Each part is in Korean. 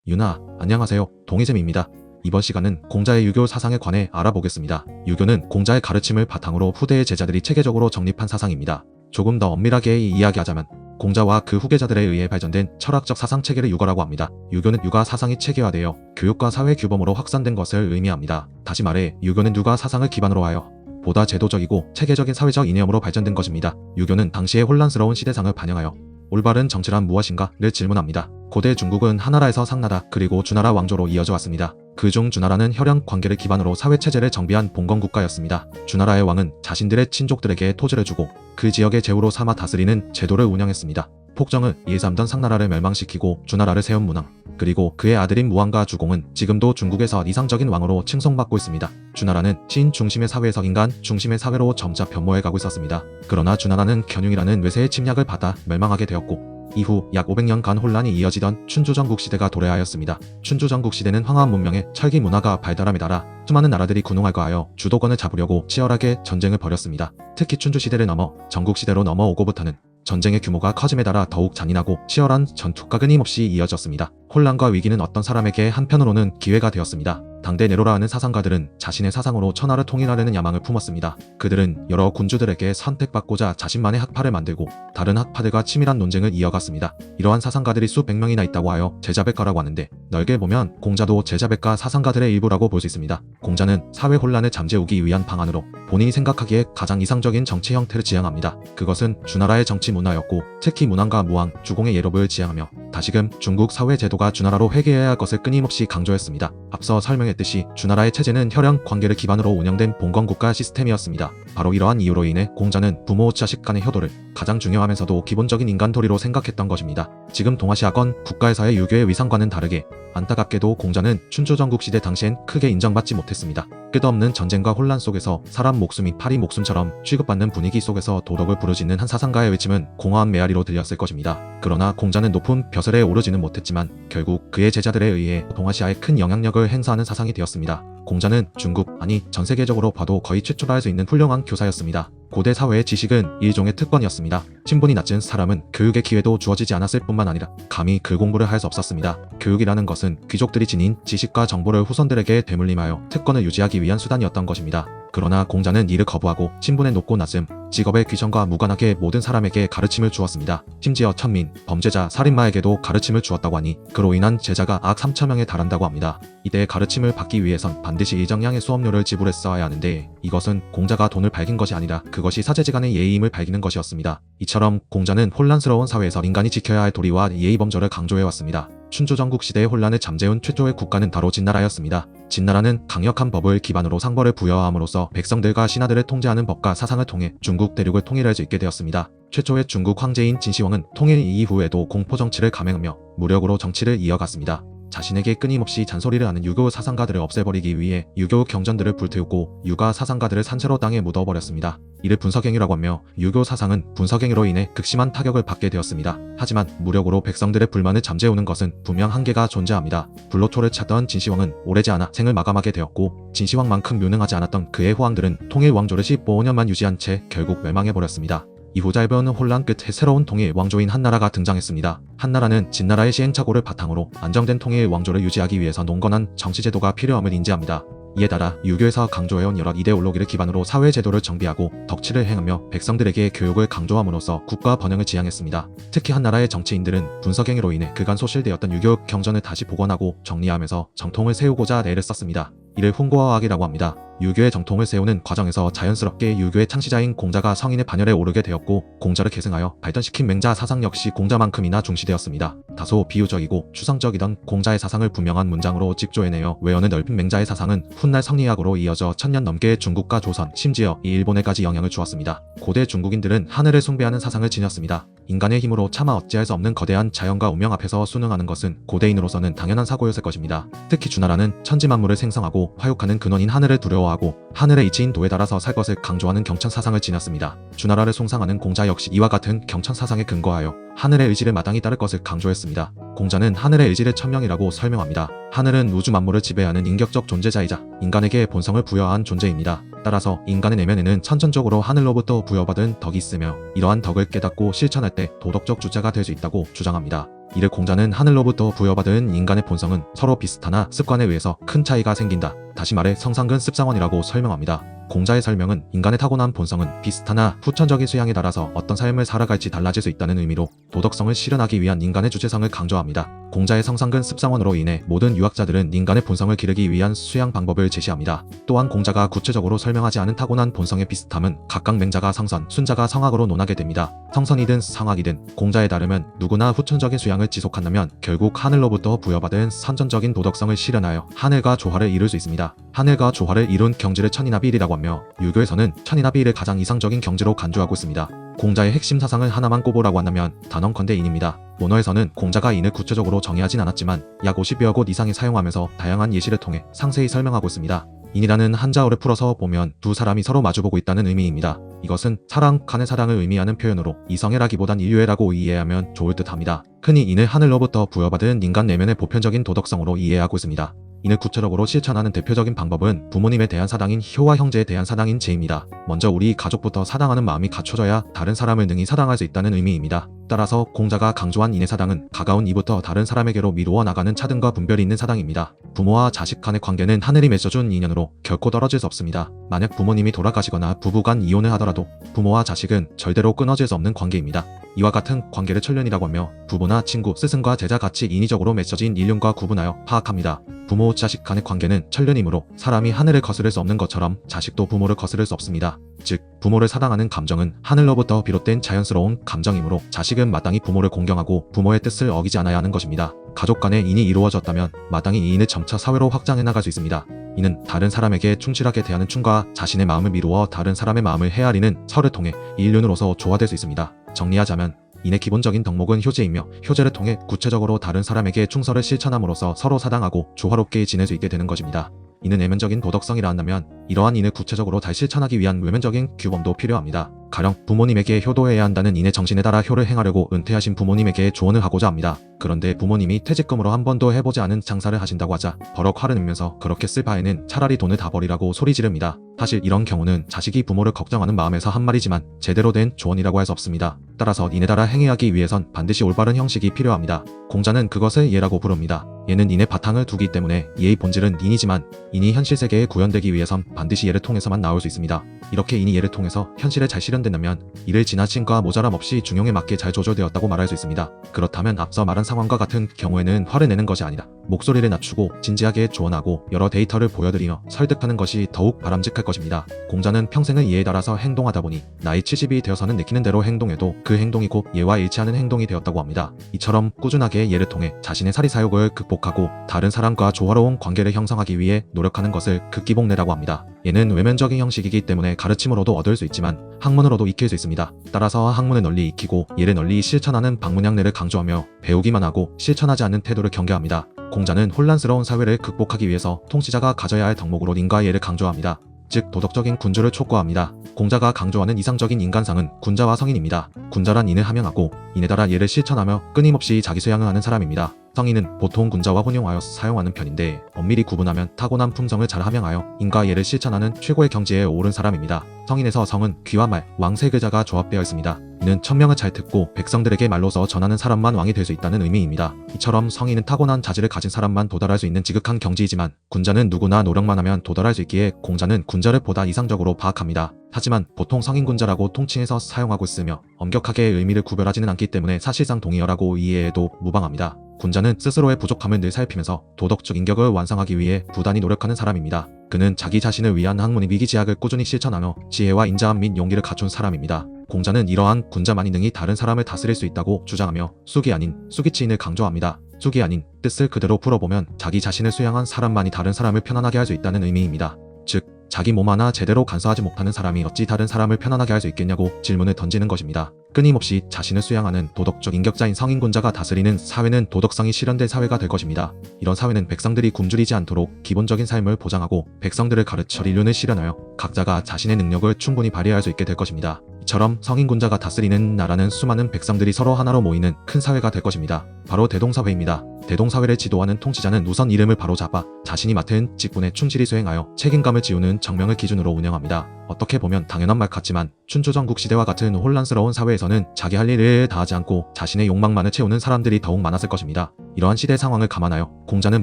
유나, 안녕하세요. 동희쌤입니다. 이번 시간은 공자의 유교 사상에 관해 알아보겠습니다. 유교는 공자의 가르침을 바탕으로 후대의 제자들이 체계적으로 정립한 사상입니다. 조금 더 엄밀하게 이야기하자면 공자와 그 후계자들에 의해 발전된 철학적 사상 체계를 유교라고 합니다. 유교는 육아 사상이 체계화되어 교육과 사회 규범으로 확산된 것을 의미합니다. 다시 말해 유교는 육아 사상을 기반으로 하여 보다 제도적이고 체계적인 사회적 이념으로 발전된 것입니다. 유교는 당시의 혼란스러운 시대상을 반영하여 올바른 정치란 무엇인가를 질문합니다. 고대 중국은 하나라에서 상나라 그리고 주나라 왕조로 이어져 왔습니다. 그중 주나라는 혈연 관계를 기반으로 사회체제를 정비한 봉건국가였습니다. 주나라의 왕은 자신들의 친족들에게 토지를 주고 그 지역의 제후로 삼아 다스리는 제도를 운영했습니다. 폭정을 일삼던 상나라를 멸망시키고 주나라를 세운 문왕, 그리고 그의 아들인 무왕과 주공은 지금도 중국에서 이상적인 왕으로 칭송받고 있습니다. 주나라는 신 중심의 사회에서 인간 중심의 사회로 점차 변모해가고 있었습니다. 그러나 주나라는 견융이라는 외세의 침략을 받아 멸망하게 되었고 이후 약 500년간 혼란이 이어지던 춘추전국 시대가 도래하였습니다. 춘추전국 시대는 황화 문명의 철기 문화가 발달함에 따라 수많은 나라들이 군웅할 거하여 주도권을 잡으려고 치열하게 전쟁을 벌였습니다. 특히 춘추 시대를 넘어 전국 시대로 넘어오고부터는 전쟁의 규모가 커짐에 따라 더욱 잔인하고 치열한 전투가 끊임없이 이어졌습니다. 혼란과 위기는 어떤 사람에게 한편으로는 기회가 되었습니다. 당대 네로라 하는 사상가들은 자신의 사상으로 천하를 통일하려는 야망을 품었습니다. 그들은 여러 군주들에게 선택받고자 자신만의 학파를 만들고 다른 학파들과 치밀한 논쟁을 이어갔습니다. 이러한 사상가들이 수백 명이나 있다고 하여 제자백가라고 하는데 넓게 보면 공자도 제자백가 사상가들의 일부라고 볼 수 있습니다. 공자는 사회 혼란을 잠재우기 위한 방안으로 본인이 생각하기에 가장 이상적인 정치 형태를 지향합니다. 그것은 주나라의 정치 문화였고 특히 문왕과 무왕, 주공의 예법을 지향하며 다시금 중국 사회 제도가 주나라로 회귀해야 할 것을 끊임없이 강조했습니다. 앞서 설명했듯이 주나라의 체제는 혈연 관계를 기반으로 운영된 봉건국가 시스템이었습니다. 바로 이러한 이유로 인해 공자는 부모 자식 간의 효도를 가장 중요하면서도 기본적인 인간 도리로 생각했던 것입니다. 지금 동아시아권 국가에서의 유교의 위상과는 다르게 안타깝게도 공자는 춘추전국 시대 당시엔 크게 인정받지 못했습니다. 끝없는 전쟁과 혼란 속에서 사람 목숨이 파리 목숨처럼 취급받는 분위기 속에서 도덕을 부르짖는 한 사상가의 외침은 공허한 메아리로 들렸을 것입니다. 그러나 공자는 높은 벼슬에 오르지는 못했지만 결국 그의 제자들에 의해 동아시아에 큰 영향력을 행사하는 사상이 되었습니다. 공자는 중국, 아니 전 세계적으로 봐도 거의 최초라 할 수 있는 훌륭한 교사였습니다. 고대 사회의 지식은 일종의 특권이었습니다. 신분이 낮은 사람은 교육의 기회도 주어지지 않았을 뿐만 아니라 감히 그 공부를 할 수 없었습니다. 교육이라는 것은 귀족들이 지닌 지식과 정보를 후손들에게 되물림하여 특권을 유지하기 위한 수단이었던 것입니다. 그러나 공자는 이를 거부하고 신분의 높고 낮음, 직업의 귀천과 무관하게 모든 사람에게 가르침을 주었습니다. 심지어 천민, 범죄자, 살인마에게도 가르침을 주었다고 하니 그로 인한 제자가 악 3,000명에 달한다고 합니다. 이때 가르침을 받기 위해선 반드시 일정량의 수업료를 지불했어야 하는데 이것은 공자가 돈을 밝힌 것이 아니라 그것이 사제지간의 예의임을 밝히는 것이었습니다. 이처럼 공자는 혼란스러운 사회에서 인간이 지켜야 할 도리와 예의 범절을 강조해왔습니다. 춘추전국 시대의 혼란을 잠재운 최초의 국가는 바로 진나라였습니다. 진나라는 강력한 법을 기반으로 상벌을 부여함으로써 백성들과 신하들을 통제하는 법과 사상을 통해 중국 대륙을 통일할 수 있게 되었습니다. 최초의 중국 황제인 진시황은 통일 이후에도 공포정치를 감행하며 무력으로 정치를 이어갔습니다. 자신에게 끊임없이 잔소리를 하는 유교 사상가들을 없애버리기 위해 유교 경전들을 불태우고 유가 사상가들을 산채로 땅에 묻어버렸습니다. 이를 분석행위라고 하며 유교 사상은 분석행위로 인해 극심한 타격을 받게 되었습니다. 하지만 무력으로 백성들의 불만을 잠재우는 것은 분명 한계가 존재합니다. 불로초를 찾던 진시황은 오래지 않아 생을 마감하게 되었고 진시황만큼 유능하지 않았던 그의 후왕들은 통일 왕조를 15년만 유지한 채 결국 멸망해버렸습니다. 이후 짧은 혼란 끝에 새로운 통일 왕조인 한나라가 등장했습니다. 한나라는 진나라의 시행착오를 바탕으로 안정된 통일 왕조를 유지하기 위해서 농건한 정치제도가 필요함을 인지합니다. 이에 따라 유교에서 강조해온 여러 이데올로기를 기반으로 사회제도를 정비하고 덕치를 행하며 백성들에게 교육을 강조함으로써 국가 번영을 지향했습니다. 특히 한나라의 정치인들은 분석행위로 인해 그간 소실되었던 유교 경전을 다시 복원하고 정리하면서 정통을 세우고자 애를 썼습니다. 이를 훈고화학이라고 합니다. 유교의 정통을 세우는 과정에서 자연스럽게 유교의 창시자인 공자가 성인의 반열에 오르게 되었고 공자를 계승하여 발전시킨 맹자 사상 역시 공자만큼이나 중시되었습니다. 다소 비유적이고 추상적이던 공자의 사상을 분명한 문장으로 직조해내어 외연을 넓힌 맹자의 사상은 훗날 성리학으로 이어져 1000년 넘게 중국과 조선, 심지어 일본에까지 영향을 주었습니다. 고대 중국인들은 하늘을 숭배하는 사상을 지녔습니다. 인간의 힘으로 차마 어찌할 수 없는 거대한 자연과 운명 앞에서 순응하는 것은 고대인으로서는 당연한 사고였을 것입니다. 특히 주나라는 천지만물을 생성하고 화육하는 근원인 하늘을 두려워하고 하늘의 이치인 도에 따라서 살 것을 강조하는 경천 사상을 지녔습니다. 주나라를 숭상하는 공자 역시 이와 같은 경천 사상에 근거하여 하늘의 의지를 마땅히 따를 것을 강조했습니다. 공자는 하늘의 의지를 천명이라고 설명합니다. 하늘은 우주 만물을 지배하는 인격적 존재자이자 인간에게 본성을 부여한 존재입니다. 따라서 인간의 내면에는 선천적으로 하늘로부터 부여받은 덕이 있으며 이러한 덕을 깨닫고 실천할 때 도덕적 주체가 될 수 있다고 주장합니다. 이를 공자는 하늘로부터 부여받은 인간의 본성은 서로 비슷하나 습관에 의해서 큰 차이가 생긴다. 다시 말해 성상근 습상원이라고 설명합니다. 공자의 설명은 인간의 타고난 본성은 비슷하나 후천적인 수양에 따라서 어떤 삶을 살아갈지 달라질 수 있다는 의미로 도덕성을 실현하기 위한 인간의 주체성을 강조합니다. 공자의 성상근 습상원으로 인해 모든 유학자들은 인간의 본성을 기르기 위한 수양 방법을 제시합니다. 또한 공자가 구체적으로 설명하지 않은 타고난 본성의 비슷함은 각각 맹자가 성선, 순자가 성악으로 논하게 됩니다. 성선이든 성악이든 공자에 따르면 누구나 후천적인 수양을 지속한다면 결국 하늘로부터 부여받은 선천적인 도덕성을 실현하여 하늘과 조화를 이룰 수 있습니다. 하늘과 조화를 이룬 경지를 천이나비일이라고 하며 유교에서는 천이나비일을 가장 이상적인 경지로 간주하고 있습니다. 공자의 핵심 사상을 하나만 꼽으라고 한다면 단언컨대 인입니다. 원어에서는 공자가 인을 구체적으로 정의하진 않았지만 약 50여 곳 이상이 사용하면서 다양한 예시를 통해 상세히 설명하고 있습니다. 인이라는 한자어를 풀어서 보면 두 사람이 서로 마주보고 있다는 의미입니다. 이것은 사랑, 간의 사랑을 의미하는 표현으로 이성애라기보단 인류애라고 이해하면 좋을 듯합니다. 흔히 인을 하늘로부터 부여받은 인간 내면의 보편적인 도덕성으로 이해하고 있습니다. 인을 구체적으로 실천하는 대표적인 방법은 부모님에 대한 사랑인 효와 형제에 대한 사랑인 제입니다. 먼저 우리 가족부터 사랑하는 마음이 갖춰져야 다른 사람을 능히 사랑할 수 있다는 의미입니다. 따라서 공자가 강조한 인의 사랑은 가까운 이부터 다른 사람에게로 미루어 나가는 차등과 분별이 있는 사랑입니다. 부모와 자식 간의 관계는 하늘이 맺어준 인연으로 결코 떨어질 수 없습니다. 만약 부모님이 돌아가시거나 부부간 이혼을 하더라도 부모와 자식은 절대로 끊어질 수 없는 관계입니다. 이와 같은 관계를 천륜이라고 하며 부부나 친구, 스승과 제자 같이 인위적으로 맺어진 인륜과 구분하여 파악합니다. 부모, 자식 간의 관계는 천륜이므로 사람이 하늘을 거스를 수 없는 것처럼 자식도 부모를 거스를 수 없습니다. 즉, 부모를 사랑하는 감정은 하늘로부터 비롯된 자연스러운 감정이므로 자식은 마땅히 부모를 공경하고 부모의 뜻을 어기지 않아야 하는 것입니다. 가족 간의 인이 이루어졌다면 마땅히 이 인을 점차 사회로 확장해 나갈 수 있습니다. 이는 다른 사람에게 충실하게 대하는 춤과 자신의 마음을 미루어 다른 사람의 마음을 헤아리는 설을 통해 인륜으로서 조화될 수 있습니다. 정리하자면 인의 기본적인 덕목은 효제이며 효제를 통해 구체적으로 다른 사람에게 충성을 실천함으로써 서로 사랑하고 조화롭게 지낼 수 있게 되는 것입니다. 이는 내면적인 도덕성이라 한다면 이러한 인을 구체적으로 잘 실천하기 위한 외면적인 규범도 필요합니다. 가령 부모님에게 효도해야 한다는 인의 정신에 따라 효를 행하려고 은퇴하신 부모님에게 조언을 하고자 합니다. 그런데 부모님이 퇴직금으로 한 번도 해보지 않은 장사를 하신다고 하자 버럭 화를 내면서 그렇게 쓸 바에는 차라리 돈을 다 버리라고 소리 지릅니다. 사실 이런 경우는 자식이 부모를 걱정하는 마음에서 한 말이지만 제대로 된 조언이라고 할 수 없습니다. 따라서 인에 따라 행해하기 위해선 반드시 올바른 형식이 필요합니다. 공자는 그것을 예라고 부릅니다. 예는 인의 바탕을 두기 때문에 예의 본질은 인이지만 인이 현실 세계에 구현되기 위해선 반드시 예를 통해서만 나올 수 있습니다. 이렇게 인이 예를 통해서 현실에 잘 실현된다면 이를 지나침과 모자람 없이 중용에 맞게 잘 조절되었다고 말할 수 있습니다. 그렇다면 앞서 말한 상황과 같은 경우에는 화를 내는 것이 아니라 목소리를 낮추고 진지하게 조언하고 여러 데이터를 보여드리며 설득하는 것이 더욱 바람직할 것입니다. 공자는 평생을 예에 따라서 행동하다 보니 나이 70이 되어서는 내키는 대로 행동해도 그 행동이 곧 예와 일치하는 행동이 되었다고 합니다. 이처럼 꾸준하게 예를 통해 자신의 사리사욕을 극복하고 다른 사람과 조화로운 관계를 형성하기 위해 노력하는 것을 극기복례라고 합니다. 예는 외면적인 형식이기 때문에 가르침으로도 얻을 수 있지만 학문으로도 익힐 수 있습니다. 따라서 학문을 널리 익히고 예를 널리 실천하는 방문양례를 강조하며 배우기만 하고 실천하지 않는 태도를 경계합니다. 공자는 혼란스러운 사회를 극복하기 위해서 통치자가 가져야 할 덕목으로 인과 예를 강조합니다. 즉 도덕적인 군주를 촉구합니다. 공자가 강조하는 이상적인 인간상은 군자와 성인입니다. 군자란 인을 함양하고 인에 따라 예를 실천하며 끊임없이 자기 수양을 하는 사람입니다. 성인은 보통 군자와 혼용하여 사용하는 편인데 엄밀히 구분하면 타고난 품성을 잘 함양하여 인과 예를 실천하는 최고의 경지에 오른 사람입니다. 성인에서 성은 귀와 말, 왕 세 글자가 조합되어 있습니다. 이는 천명을 잘 듣고 백성들에게 말로서 전하는 사람만 왕이 될 수 있다는 의미입니다. 이처럼 성인은 타고난 자질을 가진 사람만 도달할 수 있는 지극한 경지이지만 군자는 누구나 노력만 하면 도달할 수 있기에 공자는 군자를 보다 이상적으로 파악합니다. 하지만 보통 성인 군자라고 통칭해서 사용하고 있으며 엄격하게 의미를 구별하지는 않기 때문에 사실상 동의어라고 이해해도 무방합니다. 군자는 스스로의 부족함을 늘 살피면서 도덕적 인격을 완성하기 위해 부단히 노력하는 사람입니다. 그는 자기 자신을 위한 학문의 위기지학을 꾸준히 실천하며 지혜와 인자함 및 용기를 갖춘 사람입니다. 공자는 이러한 군자만이 능히 다른 사람을 다스릴 수 있다고 주장하며 숙이 아닌 숙이치인을 강조합니다. 숙이 아닌 뜻을 그대로 풀어보면 자기 자신을 수양한 사람만이 다른 사람을 편안하게 할 수 있다는 의미입니다. 즉 자기 몸 하나 제대로 간수하지 못하는 사람이 어찌 다른 사람을 편안하게 할 수 있겠냐고 질문을 던지는 것입니다. 끊임없이 자신을 수양하는 도덕적 인격자인 성인군자가 다스리는 사회는 도덕성이 실현된 사회가 될 것입니다. 이런 사회는 백성들이 굶주리지 않도록 기본적인 삶을 보장하고 백성들을 가르쳐 인륜을 실현하여 각자가 자신의 능력을 충분히 발휘할 수 있게 될 것입니다. 이처럼 성인군자가 다스리는 나라는 수많은 백성들이 서로 하나로 모이는 큰 사회가 될 것입니다. 바로 대동사회입니다. 대동사회를 지도하는 통치자는 우선 이름을 바로잡아 자신이 맡은 직분에 충실히 수행하여 책임감을 지우는 정명을 기준으로 운영합니다. 어떻게 보면 당연한 말 같지만 춘추전국 시대와 같은 혼란스러운 사회에서는 자기 할 일을 다 하지 않고 자신의 욕망만을 채우는 사람들이 더욱 많았을 것입니다. 이러한 시대 상황을 감안하여 공자는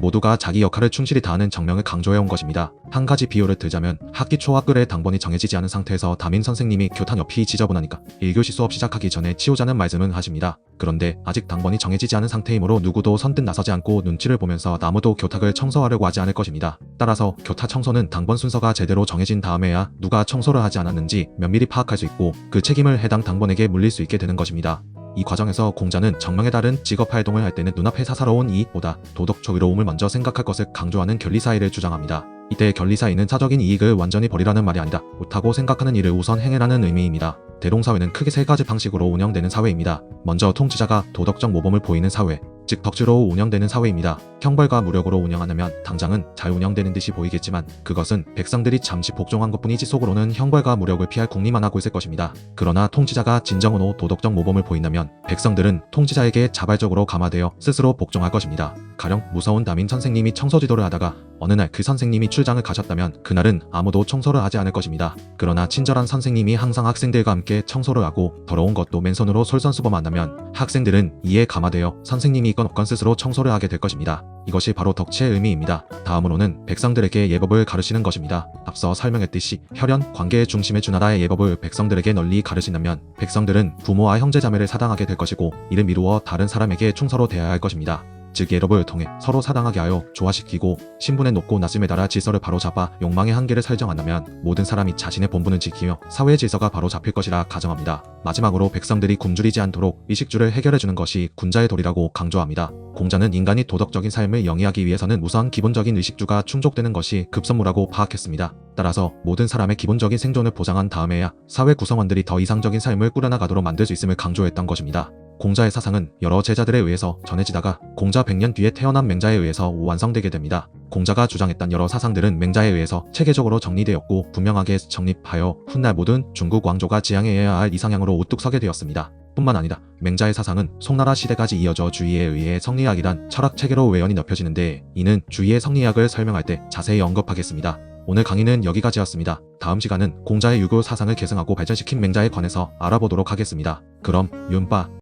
모두가 자기 역할을 충실히 다하는 정명을 강조해온 것입니다. 한 가지 비유를 들자면 학기 초 학글의 당번이 정해지지 않은 상태에서 담임 선생님이 교탁 옆이 지저분하니까 1교시 수업 시작하기 전에 치우자는 말씀을 하십니다. 그런데 아직 당번이 정해지지 않은 상태이므로 누구도 선뜻 나서지 않고 눈치를 보면서 아무도 교탁을 청소하려고 하지 않을 것입니다. 따라서 교탁 청소는 당번 순서가 제대로 정해진 다음에야 누가 청소를 하지 않았는지 면밀히 파악할 수 있고 그 책임을 해당 당번에게 물릴 수 있게 되는 것입니다. 이 과정에서 공자는 정명에 따른 직업활동을 할 때는 눈앞에 사사로운 이익보다 도덕 조의로움을 먼저 생각할 것을 강조하는 견리사의를 주장합니다. 이때 견리사의는 사적인 이익을 완전히 버리라는 말이 아니라 옳다고 생각하는 일을 우선 행해라는 의미입니다. 대동사회는 크게 세 가지 방식으로 운영되는 사회입니다. 먼저 통치자가 도덕적 모범을 보이는 사회, 즉 덕지로 운영되는 사회입니다. 형벌과 무력으로 운영하려면 당장은 잘 운영되는 듯이 보이겠지만 그것은 백성들이 잠시 복종한 것뿐이지 속으로는 형벌과 무력을 피할 궁리만 하고 있을 것입니다. 그러나 통치자가 진정으로 도덕적 모범을 보인다면 백성들은 통치자에게 자발적으로 감화되어 스스로 복종할 것입니다. 가령 무서운 담임 선생님이 청소 지도를 하다가 어느 날 그 선생님이 출장을 가셨다면 그날은 아무도 청소를 하지 않을 것입니다. 그러나 친절한 선생님이 항상 학생들과 함께 청소를 하고 더러운 것도 맨손으로 솔선수범한다면 학생들은 이에 감화되어 선생님이 있건 없건 스스로 청소를 하게 될 것입니다. 이것이 바로 덕치의 의미입니다. 다음으로는 백성들에게 예법을 가르치는 것입니다. 앞서 설명했듯이 혈연, 관계의 중심에 준하라의 예법을 백성들에게 널리 가르친다면 백성들은 부모와 형제자매를 사당하게 될 것이고 이를 미루어 다른 사람에게 충서로 대해야 할 것입니다. 즉 예법을 통해 서로 사당하게 하여 조화시키고 신분의 높고 낮음에 따라 질서를 바로잡아 욕망의 한계를 설정한다면 모든 사람이 자신의 본분을 지키며 사회의 질서가 바로잡힐 것이라 가정합니다. 마지막으로 백성들이 굶주리지 않도록 의식주를 해결해주는 것이 군자의 도리라고 강조합니다. 공자는 인간이 도덕적인 삶을 영위하기 위해서는 우선 기본적인 의식주가 충족되는 것이 급선무라고 파악했습니다. 따라서 모든 사람의 기본적인 생존을 보장한 다음에야 사회 구성원들이 더 이상적인 삶을 꾸려나가도록 만들 수 있음을 강조했던 것입니다. 공자의 사상은 여러 제자들에 의해서 전해지다가 공자 100년 뒤에 태어난 맹자에 의해서 완성되게 됩니다. 공자가 주장했던 여러 사상들은 맹자에 의해서 체계적으로 정리되었고 분명하게 정립하여 훗날 모든 중국 왕조가 지향해야 할 이상향으로 우뚝 서게 되었습니다. 뿐만 아니라 맹자의 사상은 송나라 시대까지 이어져 주의에 의해 성리학이란 철학 체계로 외연이 넓혀지는데 이는 주의의 성리학을 설명할 때 자세히 언급하겠습니다. 오늘 강의는 여기까지였습니다. 다음 시간은 공자의 유교 사상을 계승하고 발전시킨 맹자에 관해서 알아보도록 하겠습니다. 그럼 윤빠